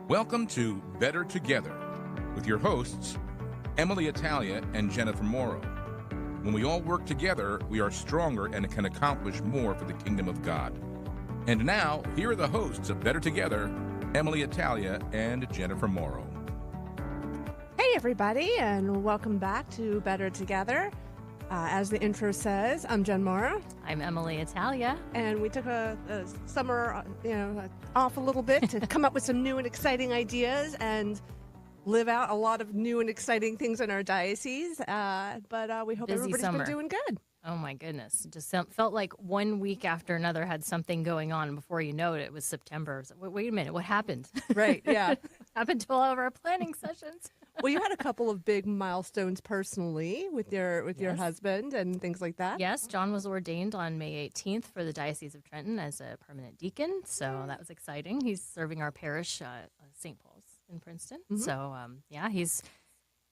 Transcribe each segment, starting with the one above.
Welcome to Better Together with your hosts, EmmaLee Italia and Jennifer Morrow. When we all work together, we are stronger and can accomplish more for the kingdom of God. And now, here are the hosts of Better Together, EmmaLee Italia and Jennifer Morrow. Hey, everybody, and welcome back to Better Together. As the intro says, I'm Jen Morrow. I'm EmmaLee Italia. And we took a summer, off a little bit to come up with some new and exciting ideas and live out a lot of new and exciting things in our diocese. But we hope Busy everybody's summer. been doing good. Oh, my goodness. It just felt like one week after another had something going on. Before you know it, it was September. So, wait a minute. What happened? Right, yeah. What happened to all of our planning sessions? Well, you had a couple of big milestones personally with your Yes. husband and things like that. Yes, John was ordained on May 18th for the Diocese of Trenton as a permanent deacon. So that was exciting. He's serving our parish, St. Paul's in Princeton. Mhm. So, he's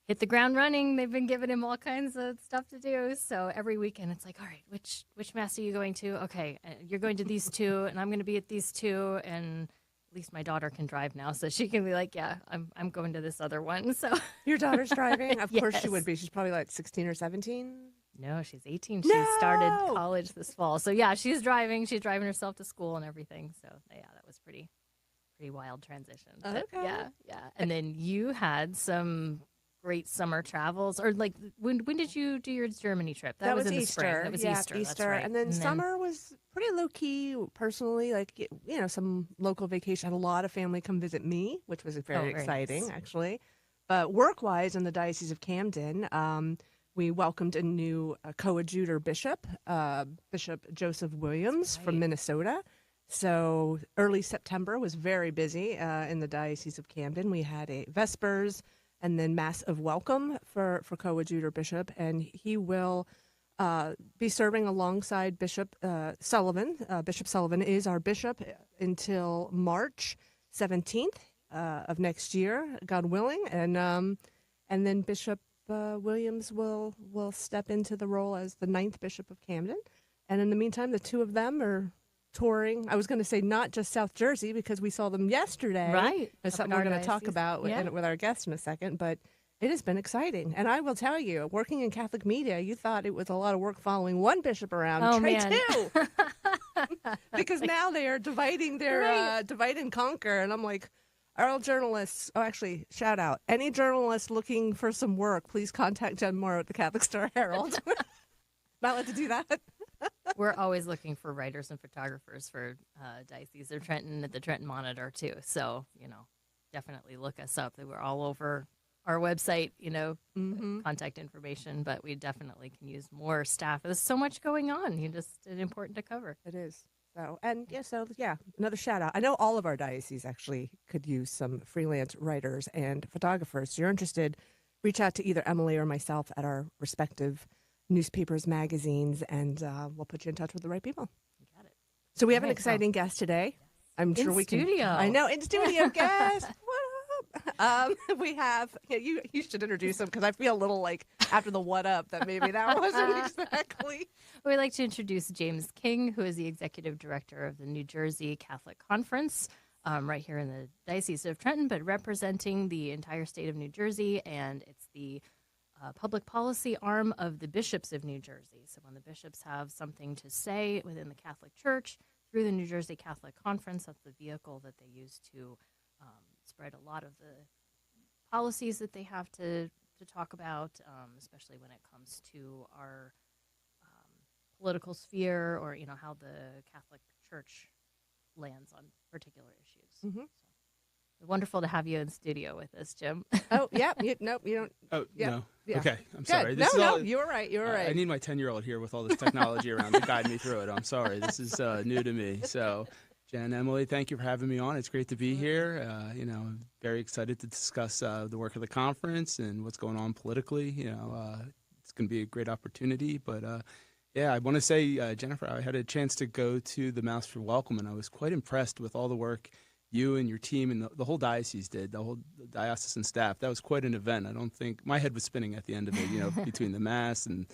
hit the ground running. They've been giving him all kinds of stuff to do. So every weekend it's like, all right, which mass are you going to? Okay, you're going to these two, and I'm going to be at these two, and at least my daughter can drive now, so she can be like, yeah, I'm going to this other one. So Your daughter's driving? Of course she Yes. would be. She's probably like 16 or 17. no, she's 18. No! She started college this fall. So yeah, she's driving. She's driving herself to school and everything. So yeah, that was pretty wild transition. But Okay. yeah. And then you had some great summer travels, or like when did you do your Germany trip? That was in the Easter. spring. That was Yeah, Easter. That's right. And then summer was pretty low key personally, like, some local vacation. I had a lot of family come visit me, which was very very exciting, nice. actually. But work-wise in the Diocese of Camden, we welcomed a new coadjutor bishop, Bishop Joseph Williams from right. Minnesota. So early September was very busy in the Diocese of Camden. We had a Vespers and then Mass of Welcome for coadjutor bishop, and he will be serving alongside Bishop Sullivan. Bishop Sullivan is our bishop until March 17th of next year, God willing, and then Bishop Williams will step into the role as the 9th Bishop of Camden. And in the meantime, the two of them are touring. I was going to say not just South Jersey because we saw them yesterday. Right. That's Up in something we're our going to talk diocese. about Yeah. with our guest in a second, but it has been exciting. And I will tell you, working in Catholic media, you thought it was a lot of work following one bishop around. Oh, Try man. two. Because now they are dividing their Right. divide and conquer. And I'm like, all journalists, actually, shout out. Any journalist looking for some work, please contact Jen Morrow at the Catholic Star Herald. Not allowed to do that. We're always looking for writers and photographers for Diocese of Trenton at the Trenton Monitor, too. So, definitely look us up. We're all over our website, contact information, but we definitely can use more staff. There's so much going on. It's important to cover. It is. So, another shout out. I know all of our dioceses actually could use some freelance writers and photographers. So you're interested, reach out to either EmmaLee or myself at our respective newspapers, magazines, and we'll put you in touch with the right people. You got it. So we have an Okay, exciting guest today. I'm sure we can. studio. I know, in studio guest. What up? We have, you should introduce him because I feel a little like after the what up that maybe that wasn't exactly. We'd like to introduce James King, who is the executive director of the New Jersey Catholic Conference, right here in the Diocese of Trenton, but representing the entire state of New Jersey, and it's the public policy arm of the bishops of New Jersey. So when the bishops have something to say within the Catholic Church, through the New Jersey Catholic Conference, that's the vehicle that they use to spread a lot of the policies that they have to talk about, especially when it comes to our political sphere, or how the Catholic Church lands on particular issues. Mhm. So, wonderful to have you in studio with us, Jim. Oh, yeah. Nope, you don't. Oh, Yeah. no. Yeah. Okay, I'm Good. sorry. No, is no, all- you were right. You were right. I need my 10-year-old here with all this technology around to guide me through it. I'm sorry. This is new to me. So, Jen, EmmaLee, thank you for having me on. It's great to be here. I'm very excited to discuss the work of the conference and what's going on politically. It's going to be a great opportunity. But, I want to say, Jennifer, I had a chance to go to the Mass for Welcome, and I was quite impressed with all the work you and your team and the whole diocese did, the whole diocesan staff. That was quite an event. I don't think my head was spinning at the end of it, between the Mass and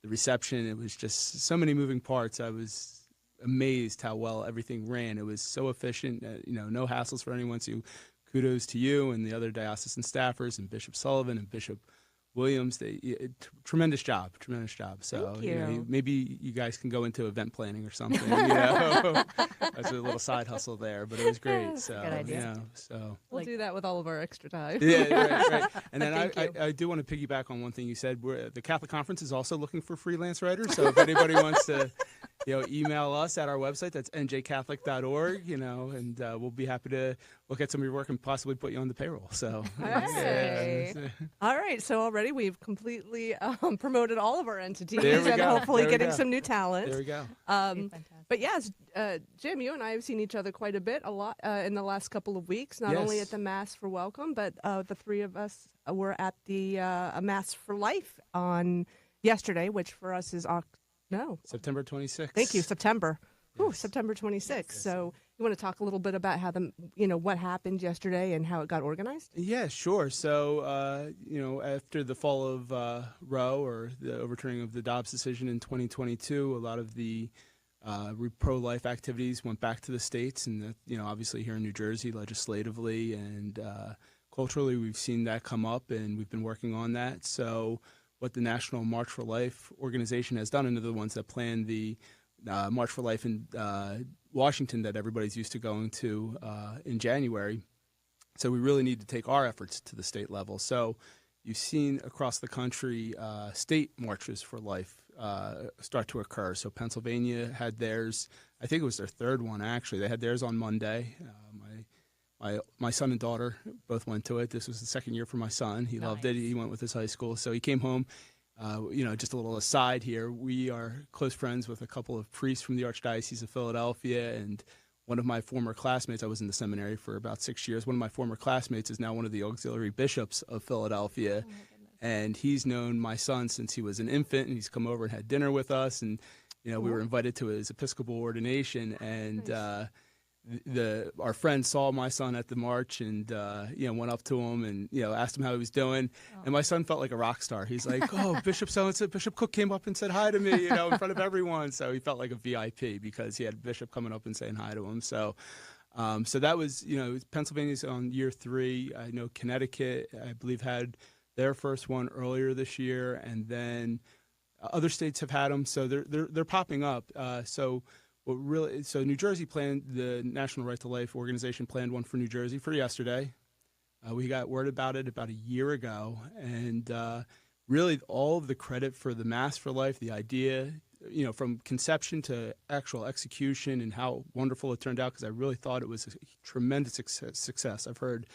the reception. It was just so many moving parts. I was amazed how well everything ran. It was so efficient, no hassles for anyone to kudos to you and the other diocesan staffers and Bishop Sullivan and Bishop Williams. Tremendous job. So Thank you. maybe you guys can go into event planning or something. That's a little side hustle there, but it was great. So good idea. We'll do that with all of our extra time. Yeah, right. And then Thank you. I do want to piggyback on one thing you said. The Catholic Conference is also looking for freelance writers. So if anybody wants to, email us at our website, that's njcatholic.org, and we'll be happy to look at some of your work and possibly put you on the payroll. So, Hey. All right. So already we've completely promoted all of our entities There we and go. hopefully There we getting go. some new talent. there we go. Fantastic. But yes, Jim, you and I have seen each other quite a lot in the last couple of weeks, not only Yes. at the Mass for Welcome, but the three of us were at the Mass for Life on yesterday, which for us is September 26th. Thank you, September. Ooh, Yes. September 26th. So you want to talk a little bit about how what happened yesterday and how it got organized? Yeah, sure. So, after the fall of Roe, or the overturning of the Dobbs decision in 2022, a lot of the pro-life activities went back to the states, and obviously here in New Jersey, legislatively and culturally, we've seen that come up, and we've been working on that. So, what the National March for Life organization has done, and they're the ones that planned the March for Life in Washington that everybody's used to going to in January. So we really need to take our efforts to the state level. So you've seen across the country state marches for life start to occur. So Pennsylvania had theirs. I think it was their third one, actually. They had theirs on Monday. My son and daughter both went to it. This was the second year for my son. He loved it. He went with his high school. So he came home. Just a little aside here, we are close friends with a couple of priests from the Archdiocese of Philadelphia, and one of my former classmates, I was in the seminary for about 6 years, one of my former classmates is now one of the auxiliary bishops of Philadelphia, and he's known my son since he was an infant, and he's come over and had dinner with us, and we were invited to his Episcopal ordination, and our friend saw my son at the march and went up to him and asked him how he was doing, and my son felt like a rock star. He's like, "Oh, Bishop so-and-so, Bishop Cook came up and said hi to me, in front of everyone." So he felt like a VIP because he had Bishop coming up and saying hi to him. So that was Pennsylvania's on year 3. I know Connecticut, I believe, had their first one earlier this year, and then other states have had them. So they're popping up. So New Jersey planned, the National Right to Life organization planned one for New Jersey for yesterday. We got word about it about a year ago, and really all of the credit for the Mass for Life, the idea, from conception to actual execution, and how wonderful it turned out, because I really thought it was a tremendous success. I've heard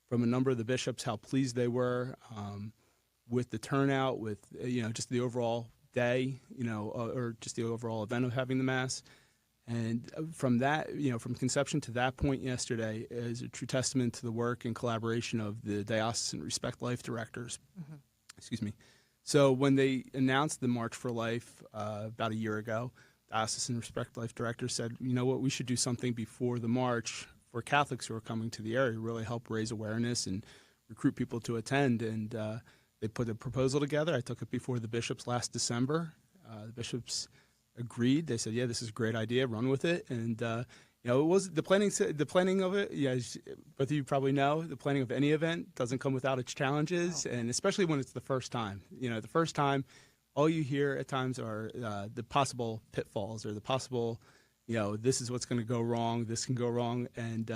from a number of the bishops how pleased they were with the turnout, with just the overall day, or just the overall event of having the Mass. And from that, from conception to that point yesterday is a true testament to the work and collaboration of the Diocesan Respect Life directors. Mm-hmm. Excuse me. So when they announced the March for Life about a year ago, Diocesan Respect Life directors said, you know what, we should do something before the march for Catholics who are coming to the area, really help raise awareness and recruit people to attend. And they put a proposal together. I took it before the bishops last December. The bishops agreed. They said, "Yeah, this is a great idea. Run with it." And it was the planning of it. Yeah, both of you probably know the planning of any event doesn't come without its challenges, and especially when it's the first time. The first time, all you hear at times are the possible pitfalls or the possible, this is what's going to go wrong. This can go wrong, and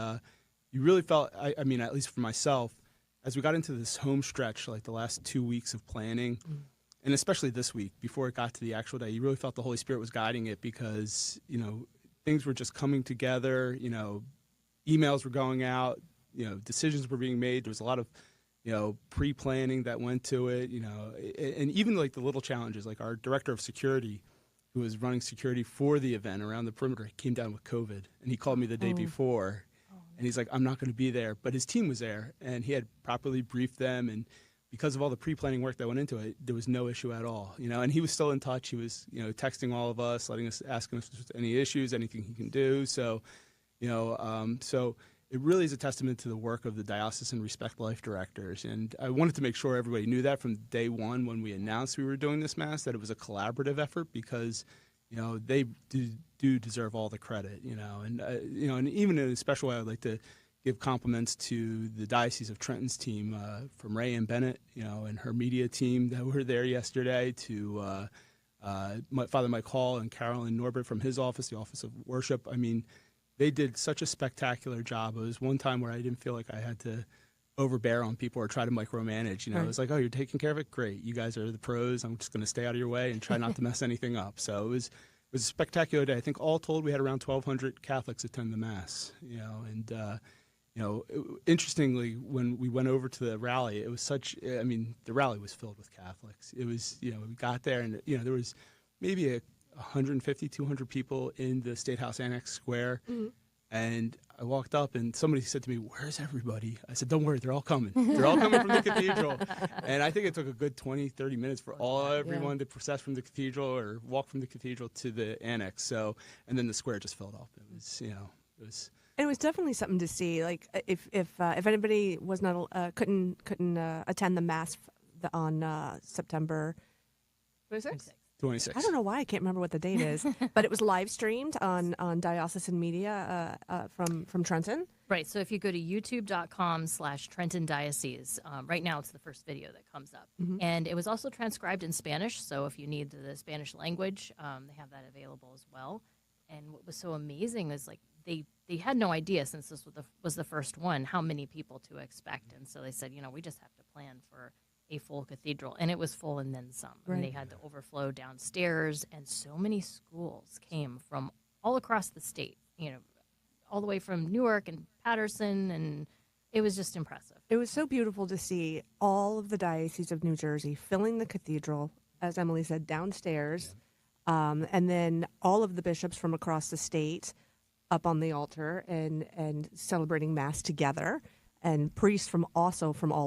you really felt. I mean, at least for myself, as we got into this home stretch, like the last 2 weeks of planning. And especially this week, before it got to the actual day, you really felt the Holy Spirit was guiding it because, things were just coming together, emails were going out, decisions were being made. There was a lot of, pre-planning that went to it, and even like the little challenges, like our director of security, who was running security for the event around the perimeter, came down with COVID. And he called me the day before, and he's like, "I'm not going to be there." But his team was there, and he had properly briefed them, and because of all the pre-planning work that went into it, there was no issue at all, and he was still in touch. He was, texting all of us, asking us if there's any issues, anything he can do. So, so it really is a testament to the work of the Diocesan Respect Life directors. And I wanted to make sure everybody knew that from day one when we announced we were doing this Mass, that it was a collaborative effort because, they do deserve all the credit, and, and even in a special way, I'd like to, give compliments to the Diocese of Trenton's team, from Ray and Bennett, and her media team that were there yesterday, to Father Mike Hall and Carolyn Norbert from his office, the Office of Worship. I mean, they did such a spectacular job. It was one time where I didn't feel like I had to overbear on people or try to micromanage. It was like, oh, you're taking care of it? Great. You guys are the pros. I'm just going to stay out of your way and try not to mess anything up. So it was a spectacular day. I think all told, we had around 1,200 Catholics attend the Mass, interestingly, when we went over to the rally, it was the rally was filled with Catholics. It was, we got there and, there was maybe 150, 200 people in the State House Annex Square. Mm-hmm. And I walked up and somebody said to me, "Where's everybody?" I said, "Don't worry, they're all coming. They're all coming from the cathedral." And I think it took a good 20, 30 minutes for everyone to process from the cathedral or walk from the cathedral to the annex. So, and then the square just filled up. It was, it was. And it was definitely something to see. Like if anybody was not couldn't attend the Mass on September 26th. 26. I don't know why I can't remember what the date is, but it was live streamed on diocesan media from Trenton. Right. So if you go to youtube.com/Trenton Diocese, right now it's the first video that comes up. Mm-hmm. And it was also transcribed in Spanish. So if you need the Spanish language, they have that available as well. And what was so amazing is they had no idea, since this was the first one, how many people to expect. And so they said, we just have to plan for a full cathedral, and it was full and then some. Right. And they had the overflow downstairs, and so many schools came from all across the state, all the way from Newark and Patterson, and it was just impressive. It was so beautiful to see all of the Diocese of New Jersey filling the cathedral, as EmmaLee said, downstairs, and then all of the bishops from across the state up on the altar and celebrating Mass together. And priests from all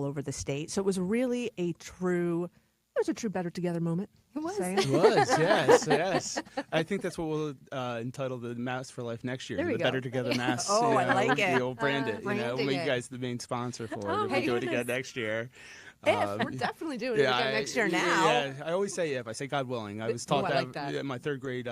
over the state. So it was really a true Better Together moment. It was. It was, yes. I think that's what we'll entitle the Mass for Life next year. The Better Together Mass. I like it. We'll brand it. We'll make you guys the main sponsor for it. We'll do it again next year. We're definitely doing it again next year now. Yeah, I always say if. I say God willing. I was taught that. My third grade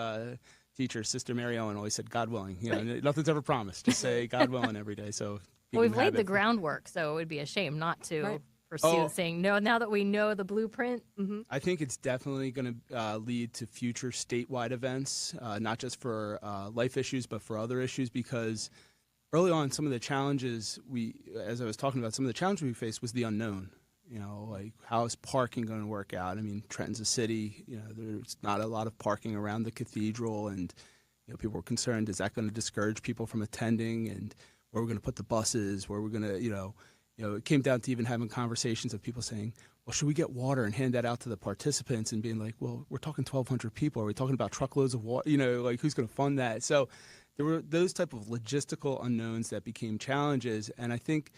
teacher, Sister Mary Ellen, always said God willing. Nothing's ever promised. Just say God willing every day. So. Well, we've laid the groundwork, so it would be a shame not to pursue saying no. Now that we know the blueprint, I think it's definitely going to lead to future statewide events, not just for life issues, but for other issues. Because early on, some of the challenges as I was talking about, some of the challenges we faced was the unknown. Like how is parking going to work out? I mean, Trenton's a city. There's not a lot of parking around the cathedral, and people were concerned: is that going to discourage people from attending? And where we're going to put the buses, where we're going to, it came down to even having conversations of people saying, well, should we get water and hand that out to the participants, and being like, well, we're talking 1,200 people. Are we talking about truckloads of water? Who's going to fund that? So there were those type of logistical unknowns that became challenges. And I think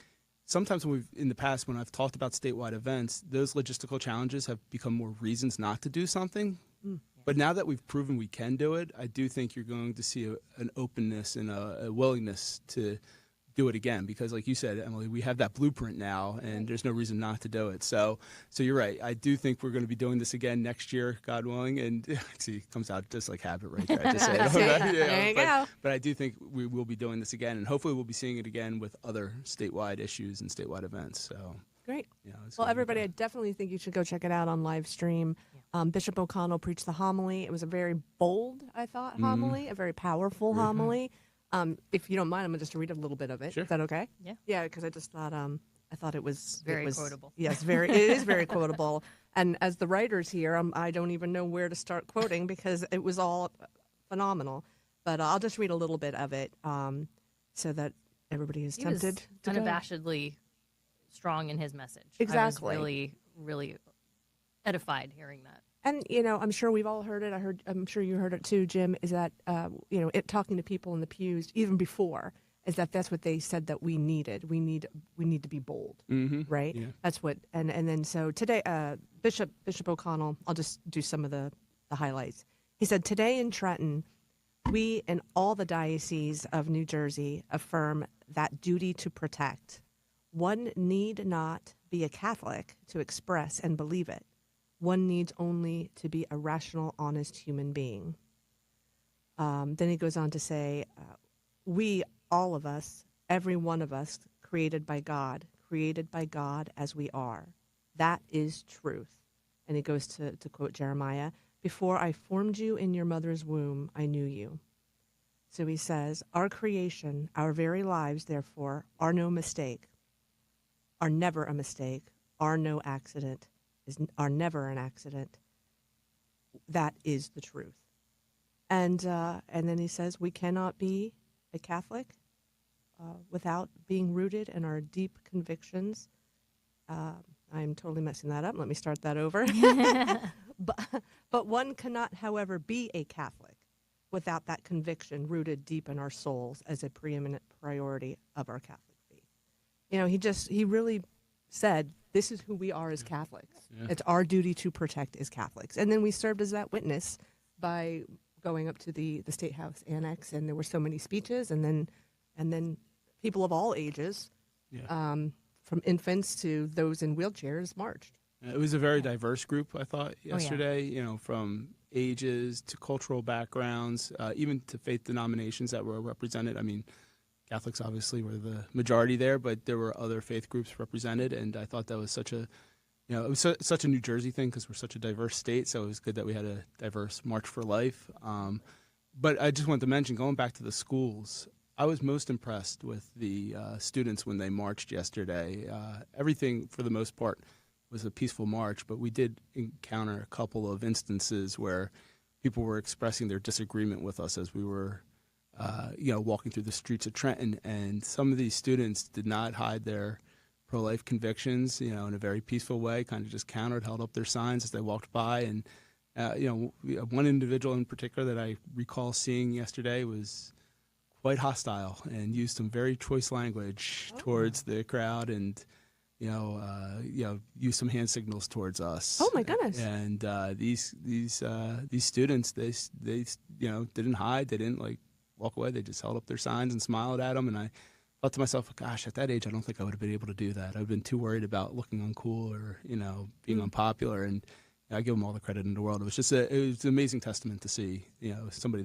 sometimes in the past, when I've talked about statewide events, those logistical challenges have become more reasons not to do something. But now that we've proven we can do it, I do think you're going to see an openness and a willingness to do it again, because like you said, EmmaLee, we have that blueprint now, and there's no reason not to do it. So you're right. I do think we're going to be doing this again next year, God willing. And see, it comes out just like habit right there. I just say it. There you go. But I do think we will be doing this again, and hopefully we'll be seeing it again with other statewide issues and statewide events. So great. Well, everybody, I definitely think you should go check it out on live stream. Bishop O'Connell preached the homily. It was a very bold, I thought, homily, a very powerful homily. If you don't mind, I'm going to just read a little bit of it. Sure. Is that okay? Yeah. Yeah, because I just thought it was very quotable. Yes, it is very quotable. And as the writers here, I don't even know where to start quoting because it was all phenomenal. But I'll just read a little bit of it so that everybody is tempted to go. Unabashedly strong in his message. Exactly. I was really, really edified hearing that. And, I'm sure we've all heard it. I'm sure you heard it too, Jim, is that, talking to people in the pews even before, is that's what they said that we needed. We need to be bold, right? Yeah. That's what, and then so today, Bishop O'Connell, I'll just do some of the highlights. He said, today in Trenton, we in all the dioceses of New Jersey affirm that duty to protect. One need not be a Catholic to express and believe it. One needs only to be a rational, honest human being. Then he goes on to say, we, all of us, every one of us created by God as we are. That is truth. And he goes to quote Jeremiah, before I formed you in your mother's womb, I knew you. So he says, our creation, our very lives, therefore, are no mistake, are never a mistake, are no accident, are never an accident. That is the truth. And then he says, we cannot be a Catholic without being rooted in our deep convictions. I'm totally messing that up. Let me start that over. But one cannot, however, be a Catholic without that conviction rooted deep in our souls as a preeminent priority of our Catholic faith. You know, he really said, this is who we are as Catholics. Yeah. It's our duty to protect as Catholics. And then we served as that witness by going up to the State House Annex, and there were so many speeches, and then people of all ages, from infants to those in wheelchairs, marched. It was a very diverse group, I thought, yesterday, you know, from ages to cultural backgrounds, even to faith denominations that were represented. I mean, Catholics obviously were the majority there, but there were other faith groups represented, and I thought that was such a, you know, it was such a New Jersey thing because we're such a diverse state, so it was good that we had a diverse March for Life. But I just wanted to mention, going back to the schools, I was most impressed with the students when they marched yesterday. Everything, for the most part, was a peaceful march, but we did encounter a couple of instances where people were expressing their disagreement with us as we were walking through the streets of Trenton, and some of these students did not hide their pro-life convictions, you know, in a very peaceful way, kind of just countered, held up their signs as they walked by. And, one individual in particular that I recall seeing yesterday was quite hostile and used some very choice language towards the crowd, and use some hand signals towards us. Oh my goodness! And these students, they didn't hide, they didn't walk away. They just held up their signs and smiled at them. And I thought to myself, gosh, at that age, I don't think I would have been able to do that. I've been too worried about looking uncool or being unpopular. And I give them all the credit in the world. It was just it was an amazing testament to see somebody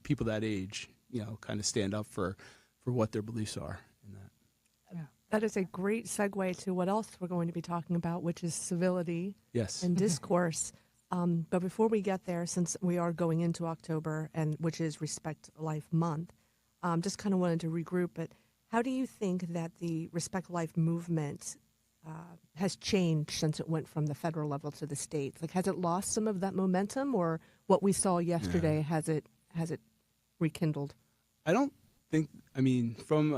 people that age kind of stand up for what their beliefs are in that. That is a great segue to what else we're going to be talking about, which is civility and discourse. But before we get there, since we are going into October, and which is Respect Life Month, just kind of wanted to regroup. But how do you think that the Respect Life movement has changed since it went from the federal level to the states? Like, has it lost some of that momentum, or what we saw yesterday has it rekindled? I don't think, from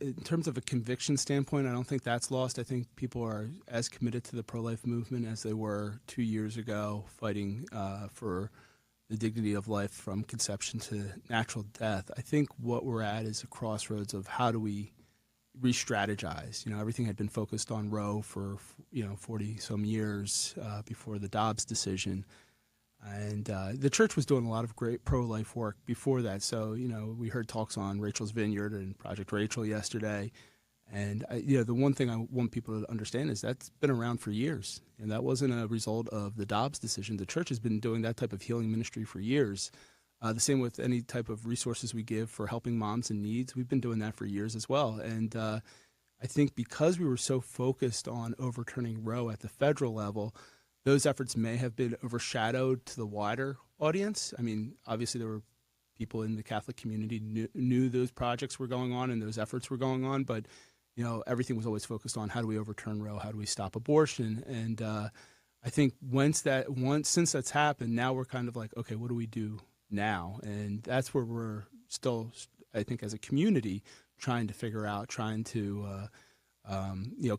in terms of a conviction standpoint, I don't think that's lost. I think people are as committed to the pro-life movement as they were 2 years ago, fighting for the dignity of life from conception to natural death. I think what we're at is a crossroads of how do we re-strategize. Everything had been focused on Roe for 40-some years before the Dobbs decision. And the church was doing a lot of great pro-life work before that. So, we heard talks on Rachel's Vineyard and Project Rachel yesterday. And, the one thing I want people to understand is that's been around for years. And that wasn't a result of the Dobbs decision. The church has been doing that type of healing ministry for years. The same with any type of resources we give for helping moms in needs. We've been doing that for years as well. And I think because we were so focused on overturning Roe at the federal level, those efforts may have been overshadowed to the wider audience. Obviously there were people in the Catholic community knew those projects were going on and those efforts were going on, but everything was always focused on how do we overturn Roe, how do we stop abortion, and I think since that's happened, now we're kind of like, okay, what do we do now? And that's where we're still, I think, as a community, trying to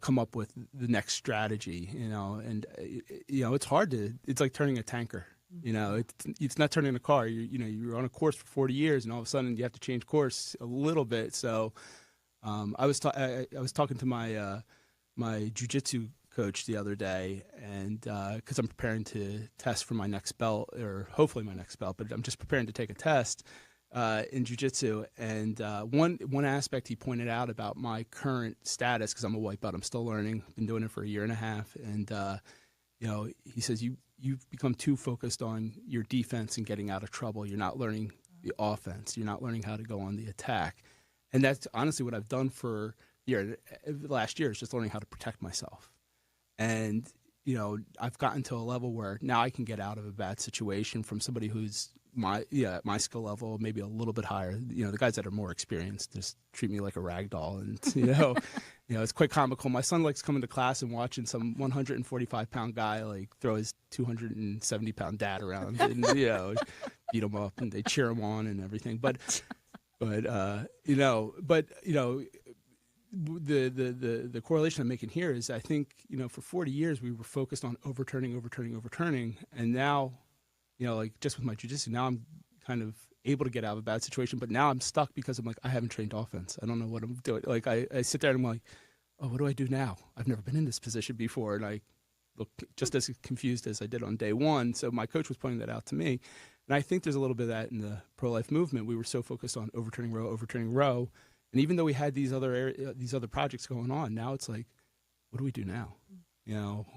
come up with the next strategy, and it's hard it's like turning a tanker, it's not turning a car. You're on a course for 40 years and all of a sudden you have to change course a little bit. So, I was talking to my jiu-jitsu coach the other day, and cause I'm preparing to test for my next belt, or hopefully my next belt, but I'm just preparing to take a test in jiu-jitsu, and one aspect he pointed out about my current status, because I'm a white belt, I'm still learning, been doing it for a year and a half, and he says you've become too focused on your defense and getting out of trouble. You're not learning the offense. You're not learning how to go on the attack. And that's honestly what I've done for last year is just learning how to protect myself. And, I've gotten to a level where now I can get out of a bad situation from somebody who's my skill level, maybe a little bit higher. The guys that are more experienced just treat me like a rag doll. And, it's quite comical. My son likes coming to class and watching some 145-pound guy like throw his 270-pound dad around and, beat him up, and they cheer him on and everything. But the correlation I'm making here is I think, for 40 years we were focused on overturning. And now, like just with my jiu-jitsu, now I'm kind of able to get out of a bad situation, but now I'm stuck because I'm like, I haven't trained offense. I don't know what I'm doing. Like I sit there and I'm like, oh, what do I do now? I've never been in this position before. And I look just as confused as I did on day one. So my coach was pointing that out to me. And I think there's a little bit of that in the pro-life movement. We were so focused on overturning row. And even though we had these other projects going on, now it's like, what do we do now?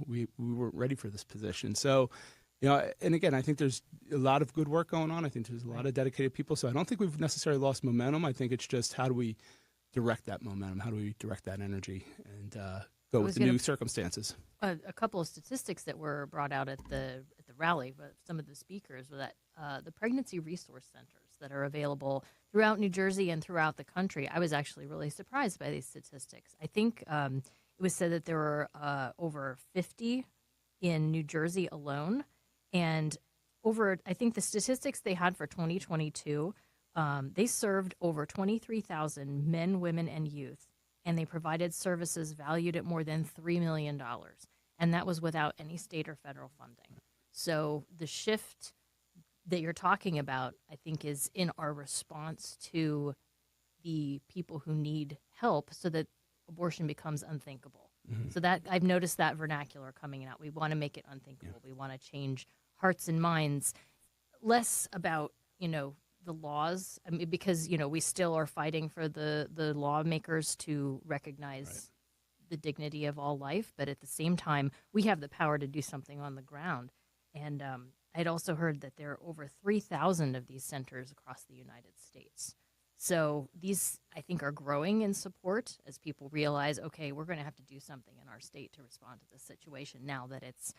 We weren't ready for this position. So, and again, I think there's a lot of good work going on. I think there's a lot of dedicated people. So I don't think we've necessarily lost momentum. I think it's just how do we direct that momentum? How do we direct that energy and go with the new circumstances? A couple of statistics that were brought out at the rally, but some of the speakers were that the pregnancy resource centers that are available throughout New Jersey and throughout the country. I was actually really surprised by these statistics. I think it was said that there were over 50 in New Jersey alone, and I think the statistics they had for 2022, they served over 23,000 men, women, and youth, and they provided services valued at more than $3 million, and that was without any state or federal funding. So the shift that you're talking about, I think, is in our response to the people who need help so that abortion becomes unthinkable. Mm-hmm. So that I've noticed that vernacular coming out. We want to make it unthinkable. Yeah. We want to change hearts and minds, less about, the laws, because, we still are fighting for the lawmakers to recognize the dignity of all life. But at the same time, we have the power to do something on the ground. And I'd also heard that there are over 3,000 of these centers across the United States. So these, I think, are growing in support as people realize, okay, we're going to have to do something in our state to respond to this situation now that it's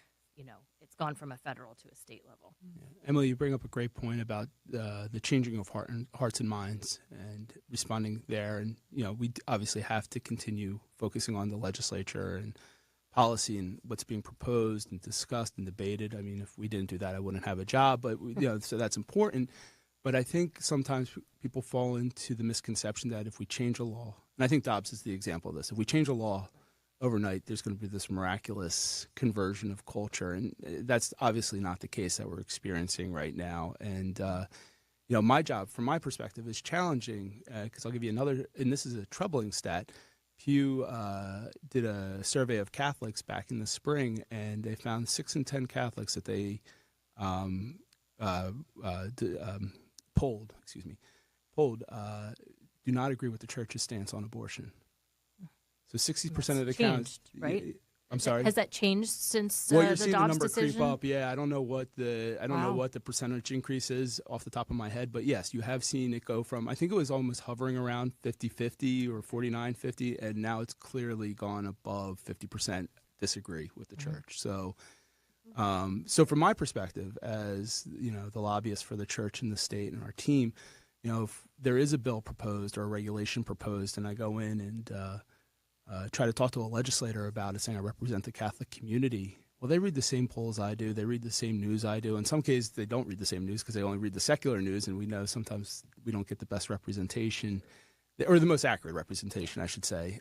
gone from a federal to a state level. Yeah. EmmaLee, you bring up a great point about the changing of hearts and minds and responding there. And, we obviously have to continue focusing on the legislature and policy and what's being proposed and discussed and debated. I mean, if we didn't do that, I wouldn't have a job. But so that's important. But I think sometimes people fall into the misconception that if we change a law, and I think Dobbs is the example of this, if we change a law overnight, there's going to be this miraculous conversion of culture. And that's obviously not the case that we're experiencing right now. And, my job, from my perspective, is challenging because I'll give you another, and this is a troubling stat. Pew did a survey of Catholics back in the spring, and they found 6 in 10 Catholics that they polled do not agree with the church's stance on abortion. So 60% of the counts, right? I'm sorry. Has that changed since well, you're the seeing Dobbs the number decision? creep up. Yeah, I don't know what the percentage increase is off the top of my head, but yes, you have seen it go from, I think it was almost hovering around 50-50 or 49-50, and now it's clearly gone above 50% disagree with the church. So so from my perspective as, the lobbyist for the church and the state and our team, if there is a bill proposed or a regulation proposed and I go in and try to talk to a legislator about it, saying I represent the Catholic community. Well, they read the same polls I do. They read the same news I do. In some cases, they don't read the same news because they only read the secular news, and we know sometimes we don't get the best representation, or the most accurate representation, I should say,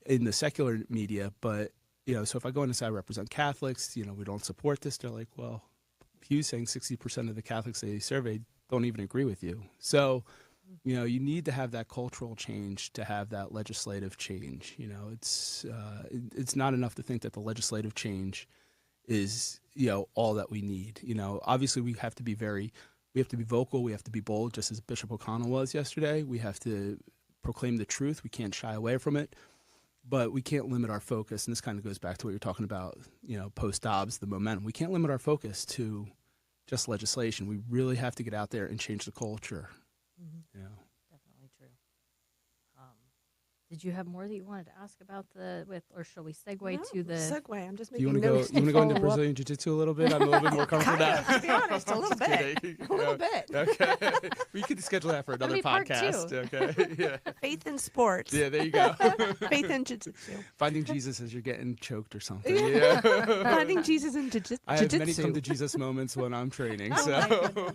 in the secular media. But, so if I go in and say I represent Catholics, we don't support this, they're like, well, Pew's saying 60% of the Catholics they surveyed don't even agree with you. So, you need to have that cultural change to have that legislative change. It's not enough to think that the legislative change is, all that we need. Obviously we have to be vocal. We have to be bold, just as Bishop O'Connell was yesterday. We have to proclaim the truth. We can't shy away from it, but we can't limit our focus. And this kind of goes back to what you're talking about, post Dobbs, the momentum. We can't limit our focus to just legislation. We really have to get out there and change the culture. Mm-hmm. Definitely true. Did you have more that you wanted to ask about or shall we segue to the segue? I'm just Do you making want notes. to go? You want to go into follow up. Brazilian Jiu-Jitsu a little bit? I'm a little bit more comfortable Kind now. of, to be honest, a little bit. Kidding. A little bit. Okay. We could schedule that for another be part podcast. two. Okay. Yeah. Faith in sports. Yeah. There you go. Faith in jiu-jitsu. Finding Jesus as you're getting choked or something. Yeah. Yeah. Finding Jesus in jiu-jitsu. I have many come to Jesus moments when I'm training. Oh,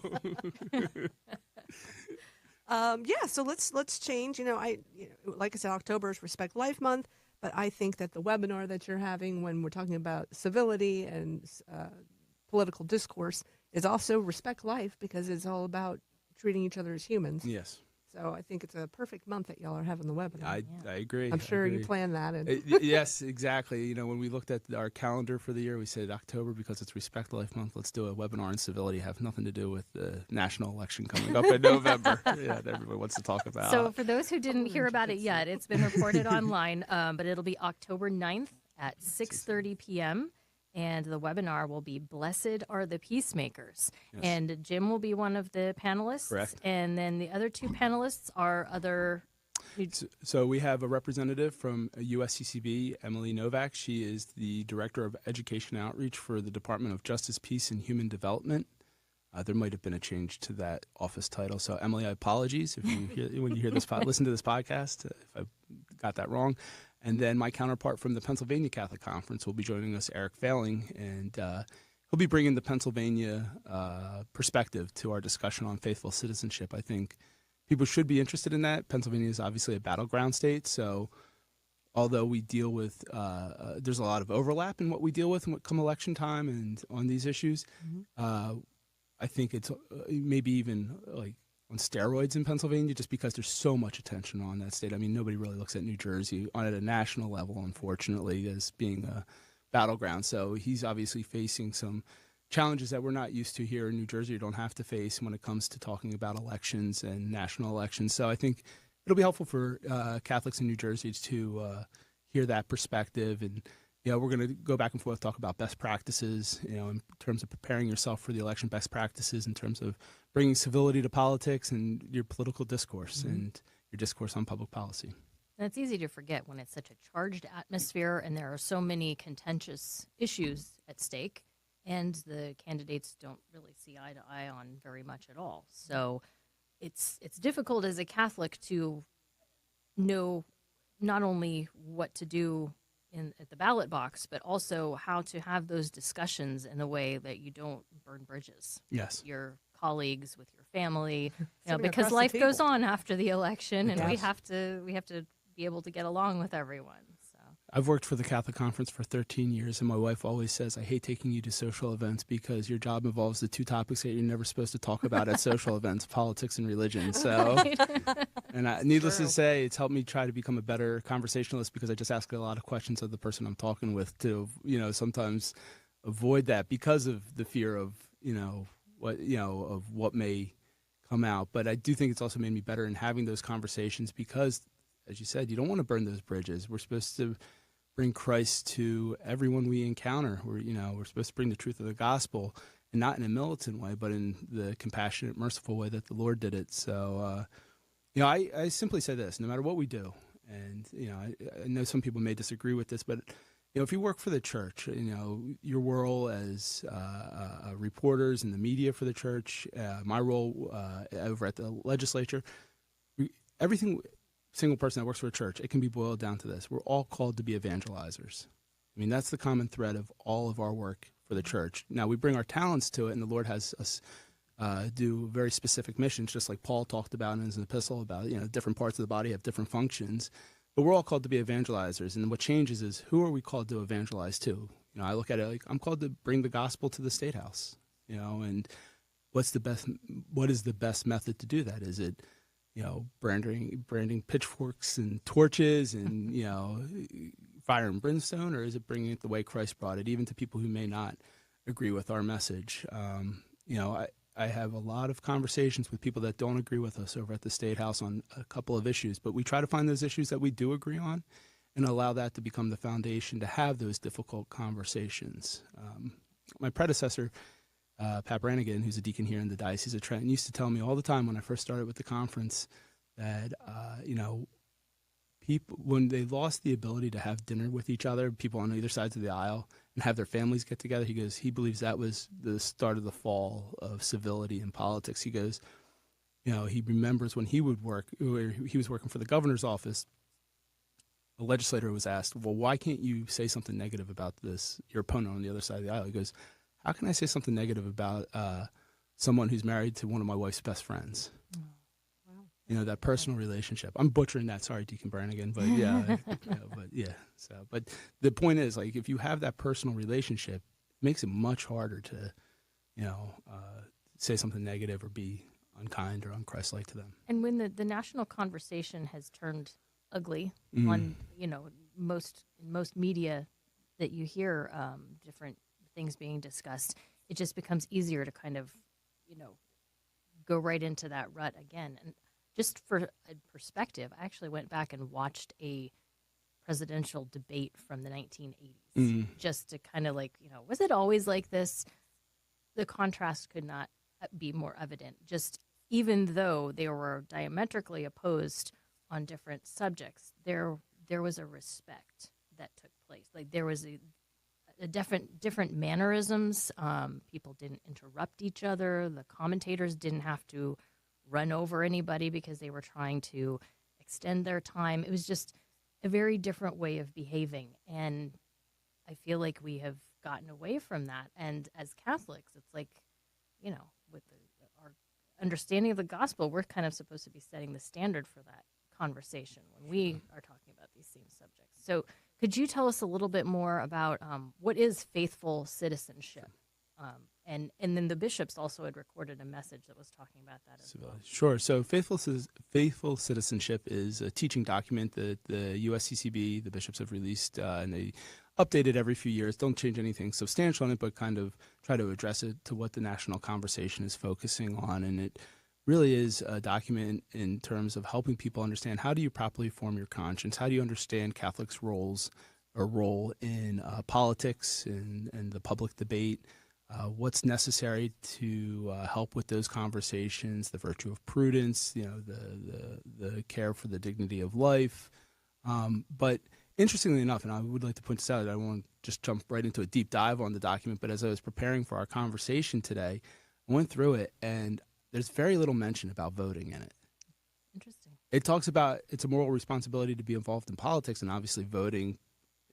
So. So let's change. Like I said, October is Respect Life Month, but I think that the webinar that you're having when we're talking about civility and political discourse is also Respect Life, because it's all about treating each other as humans. Yes. So I think it's a perfect month that y'all are having the webinar. I agree. I'm sure I you agree. planned that. And Yes, exactly. When we looked at our calendar for the year, we said October because it's Respect Life Month. Let's do a webinar on civility. Have nothing to do with the national election coming up in November. Yeah, that everybody wants to talk about. So for those who didn't hear about it yet, it's been reported online, but it'll be October 9th at 6:30 p.m. And the webinar will be Blessed Are the Peacemakers. Yes. And Jim will be one of the panelists. Correct. And then the other two panelists are other... So we have a representative from USCCB, EmmaLee Novak. She is the Director of Education Outreach for the Department of Justice, Peace, and Human Development. There might have been a change to that office title. So, EmmaLee, apologies if when you hear this, listen to this podcast, if I got that wrong. And then my counterpart from the Pennsylvania Catholic Conference will be joining us, Eric Failing, and he'll be bringing the Pennsylvania perspective to our discussion on faithful citizenship. I think people should be interested in that. Pennsylvania is obviously a battleground state, so although we deal with, there's a lot of overlap in what we deal with come election time and on these issues. I think it's maybe even like on steroids in Pennsylvania, just because there's so much attention on that state. I mean, nobody really looks at New Jersey at a national level, unfortunately, as being a battleground. So he's obviously facing some challenges that we're not used to here in New Jersey. You don't have to face when it comes to talking about elections and national elections. So I think it'll be helpful for Catholics in New Jersey to hear that perspective. And we're going to go back and forth, talk about best practices, in terms of preparing yourself for the election, best practices in terms of bringing civility to politics and your political discourse and your discourse on public policy. And it's easy to forget when it's such a charged atmosphere and there are so many contentious issues at stake, and the candidates don't really see eye to eye on very much at all. So it's difficult as a Catholic to know not only what to do at the ballot box, but also how to have those discussions in a way that you don't burn bridges. Yes. With your colleagues, with your family, Sitting because across the life goes table. on after the election, and we Yes. have to be able to get along with everyone. So I've worked for the Catholic Conference for 13 years, and my wife always says, I hate taking you to social events because your job involves the two topics that you're never supposed to talk about at social events, politics and religion. So, and needless to say, it's helped me try to become a better conversationalist because I just ask a lot of questions of the person I'm talking with to, sometimes avoid that because of the fear of, of what may come out. But I do think it's also made me better in having those conversations because, as you said, you don't want to burn those bridges. We're supposed to bring Christ to everyone we encounter. We're supposed to bring the truth of the gospel, and not in a militant way, but in the compassionate, merciful way that the Lord did it. So, I simply say this: no matter what we do, and I know some people may disagree with this, but if you work for the church, your role as reporters in the media for the church, my role over at the legislature, everything. Single person that works for a church, it can be boiled down to this. We're all called to be evangelizers. I mean, that's the common thread of all of our work for the church. Now, we bring our talents to it, and the Lord has us do very specific missions, just like Paul talked about in his epistle about, different parts of the body have different functions. But we're all called to be evangelizers, and what changes is who are we called to evangelize to? I look at it like I'm called to bring the gospel to the State House, and what is the best method to do that? Is it branding pitchforks and torches and, fire and brimstone, or is it bringing it the way Christ brought it, even to people who may not agree with our message? I have a lot of conversations with people that don't agree with us over at the State House on a couple of issues, but we try to find those issues that we do agree on and allow that to become the foundation to have those difficult conversations. My predecessor, Pat Brannigan, who's a deacon here in the Diocese of Trenton, used to tell me all the time when I first started with the conference that, people, when they lost the ability to have dinner with each other, people on either sides of the aisle, and have their families get together, he goes, he believes that was the start of the fall of civility in politics. He goes, he remembers when he would work, where he was working for the governor's office, a legislator was asked, well, why can't you say something negative about your opponent on the other side of the aisle? He goes, how can I say something negative about someone who's married to one of my wife's best friends? That personal relationship. I'm butchering that. Sorry, Deacon Brannigan, but yeah, but the point is, like, if you have that personal relationship, it makes it much harder to, say something negative or be unkind or unchristlike to them. And when the national conversation has turned ugly on, most media that you hear different things being discussed, it just becomes easier to kind of, go right into that rut again. And just for a perspective, I actually went back and watched a presidential debate from the 1980s just to kind of was it always like this? The contrast could not be more evident. Just even though they were diametrically opposed on different subjects, there was a respect that took place. Like there was a different mannerisms. People didn't interrupt each other. The commentators didn't have to run over anybody because they were trying to extend their time. It was just a very different way of behaving. And I feel like we have gotten away from that. And as Catholics, it's like, with our understanding of the gospel, we're kind of supposed to be setting the standard for that conversation when we are talking about these same subjects. So could you tell us a little bit more about what is faithful citizenship? And then the bishops also had recorded a message that was talking about that as well. Sure. So faithful citizenship is a teaching document that the USCCB, the bishops have released, and they update it every few years. Don't change anything substantial in it, but kind of try to address it to what the national conversation is focusing on. And it really is a document in terms of helping people understand, how do you properly form your conscience? How do you understand Catholics' role in politics and the public debate? What's necessary to help with those conversations, the virtue of prudence, the care for the dignity of life. But interestingly enough, and I would like to point this out, I won't just jump right into a deep dive on the document, but as I was preparing for our conversation today, I went through it, and there's very little mention about voting in it. Interesting. It talks about it's a moral responsibility to be involved in politics, and obviously voting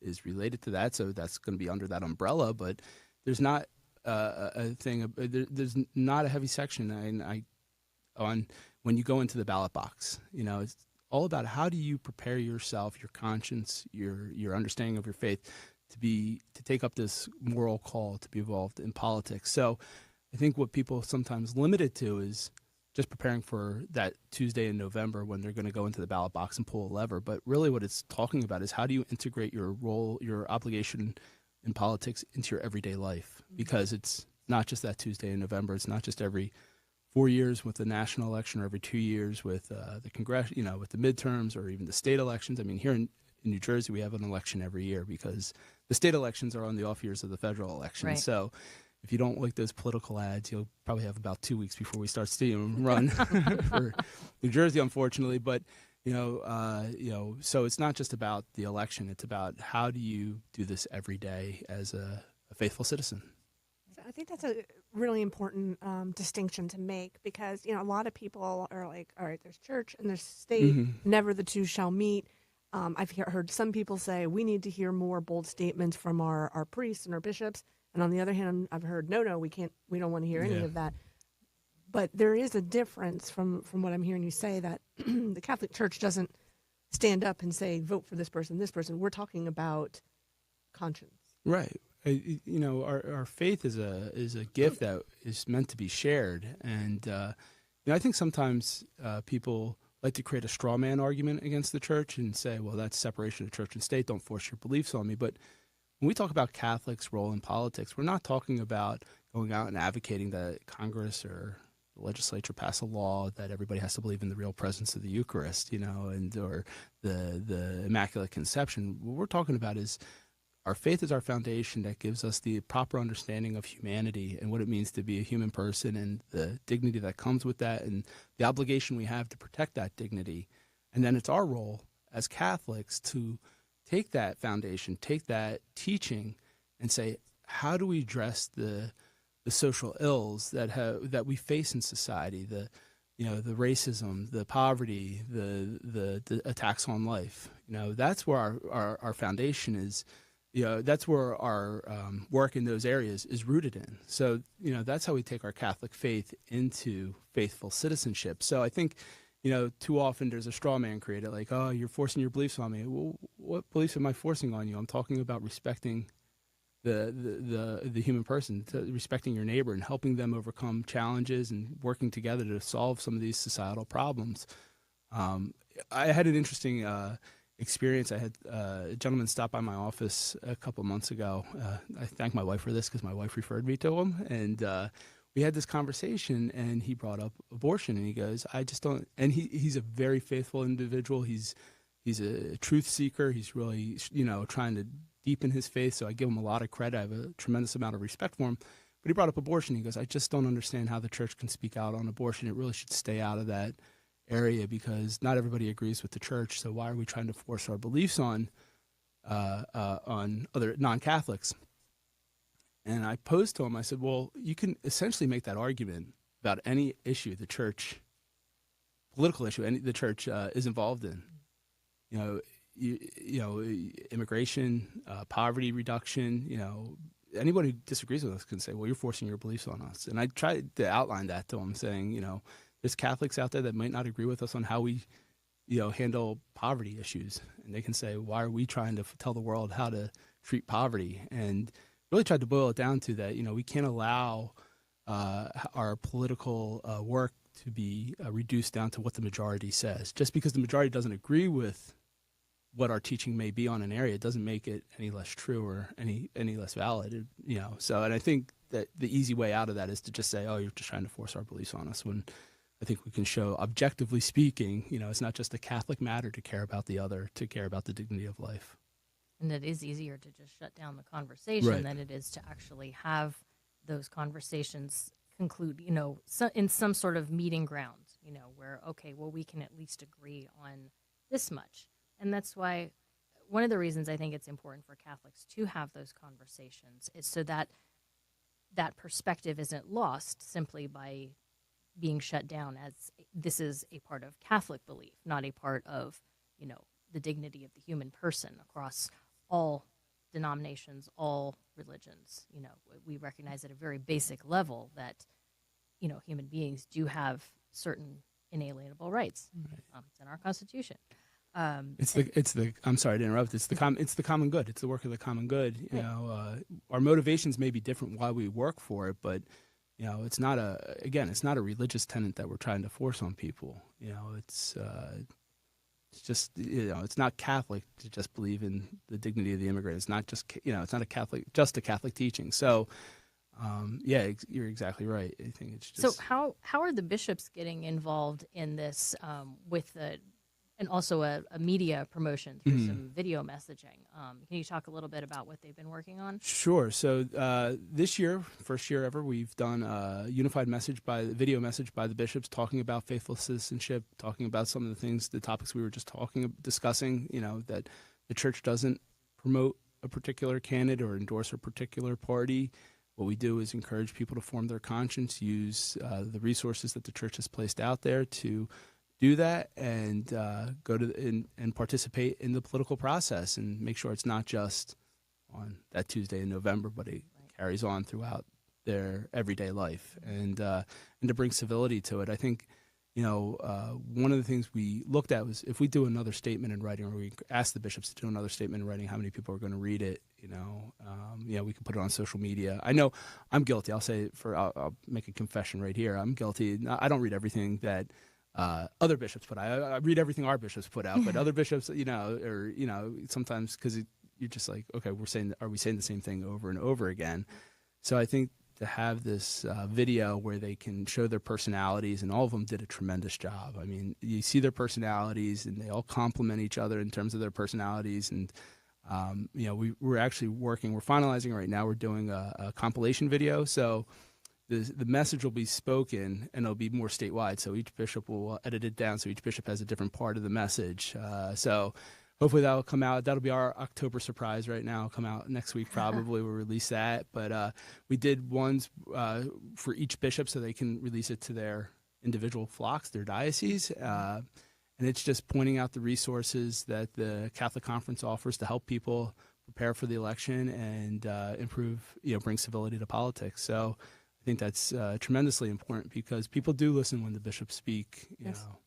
is related to that, so that's going to be under that umbrella, but there's not there's not a heavy section on when you go into the ballot box. It's all about how do you prepare yourself, your conscience, your understanding of your faith to take up this moral call to be involved in politics. So I think what people sometimes limit it to is just preparing for that Tuesday in November when they're going to go into the ballot box and pull a lever. But really what it's talking about is how do you integrate your role, your obligation in politics into your everyday life, because it's not just that Tuesday in November. It's not just every 4 years with the national election or every 2 years with the Congress, with the midterms or even the state elections. I mean, here in New Jersey, we have an election every year because the state elections are on the off years of the federal election. Right. So if you don't like those political ads, you'll probably have about 2 weeks before we start seeing them run for New Jersey, unfortunately. But so it's not just about the election. It's about how do you do this every day as a faithful citizen. I think that's a really important distinction to make, because, a lot of people are like, all right, there's church and there's state, never the two shall meet. I've heard some people say we need to hear more bold statements from our priests and our bishops. And on the other hand, I've heard, no, we don't want to hear any of that. But there is a difference from what I'm hearing you say, that the Catholic Church doesn't stand up and say, vote for this person, this person. We're talking about conscience. Right. Our faith is a gift that is meant to be shared. And, I think sometimes people like to create a straw man argument against the church and say, well, that's separation of church and state. Don't force your beliefs on me. But when we talk about Catholics' role in politics, we're not talking about going out and advocating that Congress or the legislature pass a law that everybody has to believe in the real presence of the Eucharist, or the Immaculate Conception. What we're talking about is our faith is our foundation that gives us the proper understanding of humanity and what it means to be a human person and the dignity that comes with that and the obligation we have to protect that dignity. And then it's our role as Catholics to take that foundation, take that teaching, and say, how do we address the social ills that we face in society, the racism, the poverty, the attacks on life. That's where our foundation is. That's where our work in those areas is rooted in. So, that's how we take our Catholic faith into faithful citizenship. So I think, too often there's a straw man created, like, oh, you're forcing your beliefs on me. Well, what beliefs am I forcing on you? I'm talking about respecting the human person, respecting your neighbor and helping them overcome challenges and working together to solve some of these societal problems. I had an interesting experience. I had a gentleman stop by my office a couple months ago. I thank my wife for this because my wife referred me to him. And we had this conversation, and he brought up abortion. And he goes, I just don't. And he's a very faithful individual. He's a truth seeker. He's really, trying to deepen his faith. So I give him a lot of credit. I have a tremendous amount of respect for him. But he brought up abortion. He goes, I just don't understand how the church can speak out on abortion. It really should stay out of that area because not everybody agrees with the church. So why are we trying to force our beliefs on other non-Catholics? And I posed to him, I said, well, you can essentially make that argument about any issue the church, political issue, the church is involved in. Immigration, poverty reduction, anyone who disagrees with us can say, well, you're forcing your beliefs on us. And I tried to outline that to him, saying, there's Catholics out there that might not agree with us on how we, handle poverty issues. And they can say, why are we trying to tell the world how to treat poverty? And really tried to boil it down to that, we can't allow our political work to be reduced down to what the majority says. Just because the majority doesn't agree with what our teaching may be on an area, it doesn't make it any less true or any less valid. So, and I think that the easy way out of that is to just say, oh, you're just trying to force our beliefs on us, when I think we can show, objectively speaking, it's not just a Catholic matter to care about the other, to care about the dignity of life. And it is easier to just shut down the conversation Right. than it is to actually have those conversations conclude, in some sort of meeting ground, where, okay, well, we can at least agree on this much. And that's why one of the reasons I think it's important for Catholics to have those conversations is so that that perspective isn't lost simply by being shut down as this is a part of Catholic belief, not a part of, the dignity of the human person across all denominations, all religions. We recognize at a very basic level that, human beings do have certain inalienable rights. Right. It's in our Constitution. It's the. I'm sorry to interrupt. It's the common good. It's the work of the common good. Our motivations may be different why we work for it, but it's not a religious tenet that we're trying to force on people. It's just it's not Catholic to just believe in the dignity of the immigrant. It's not just it's not just a Catholic teaching. So you're exactly right. I think it's just. So how are the bishops getting involved in this with the and also a media promotion through some video messaging? Can you talk a little bit about what they've been working on? Sure. So this year, first year ever, we've done a unified video message by the bishops talking about faithful citizenship, talking about some of the topics we were just discussing, that the church doesn't promote a particular candidate or endorse a particular party. What we do is encourage people to form their conscience, use the resources that the church has placed out there to do that, and go to and participate in the political process, and make sure it's not just on that Tuesday in November, but it carries on throughout their everyday life, and to bring civility to it. I think one of the things we looked at was if we do another statement in writing, or we ask the bishops to do another statement in writing, how many people are going to read it. We can put it on social media. I know I'm guilty. I'll make a confession right here. I'm guilty. I don't read everything that other bishops put out. I read everything our bishops put out, but other bishops, sometimes because you're just like, okay, are we saying the same thing over and over again? So I think to have this video where they can show their personalities, and all of them did a tremendous job. I mean, you see their personalities, and they all complement each other in terms of their personalities. And we're actually we're finalizing right now. We're doing a compilation video. So the message will be spoken, and it'll be more statewide. So each bishop will edit it down, so each bishop has a different part of the message. So hopefully that will come out. That'll be our October surprise right now. It'll come out next week probably. We'll release that. But we did ones for each bishop so they can release it to their individual flocks, their diocese. And it's just pointing out the resources that the Catholic Conference offers to help people prepare for the election and improve, bring civility to politics. So I think that's tremendously important because people do listen when the bishops speak. You know.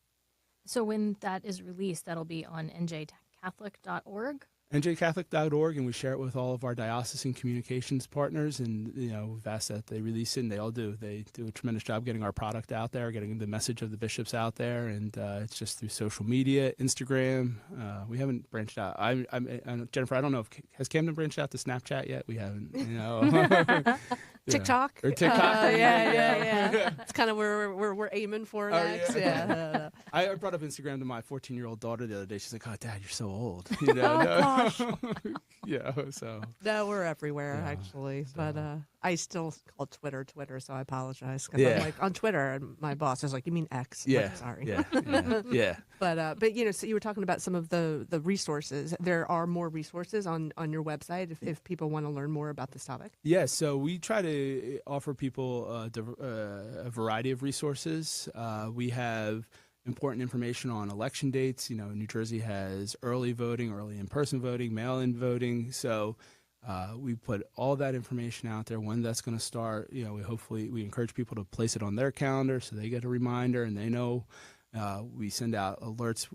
So when that is released, that'll be on njcatholic.org? njcatholic.org, and we share it with all of our diocesan communications partners, and we've asked that they release it, and they all do. They do a tremendous job getting our product out there, getting the message of the bishops out there, and it's just through social media, Instagram. We haven't branched out. Jennifer, I don't know if has Camden branched out to Snapchat yet. We haven't. TikTok or TikTok. Yeah. It's kind of where we're aiming for next. Yeah. I brought up Instagram to my 14-year-old daughter the other day. She's like, "Oh, Dad, you're so old." Oh gosh. Yeah. So. No, we're everywhere actually, so. But I still call Twitter, so I apologize because I'm like on Twitter, and my boss is like, "You mean X?" I'm like, sorry. Yeah. But so you were talking about some of the resources. There are more resources on your website if people want to learn more about this topic. Yeah, so we try to offer people a variety of resources. We have important information on election dates. New Jersey has early voting, early in-person voting, mail-in voting. So we put all that information out there, when that's going to start. We encourage people to place it on their calendar so they get a reminder and they know. We send out alerts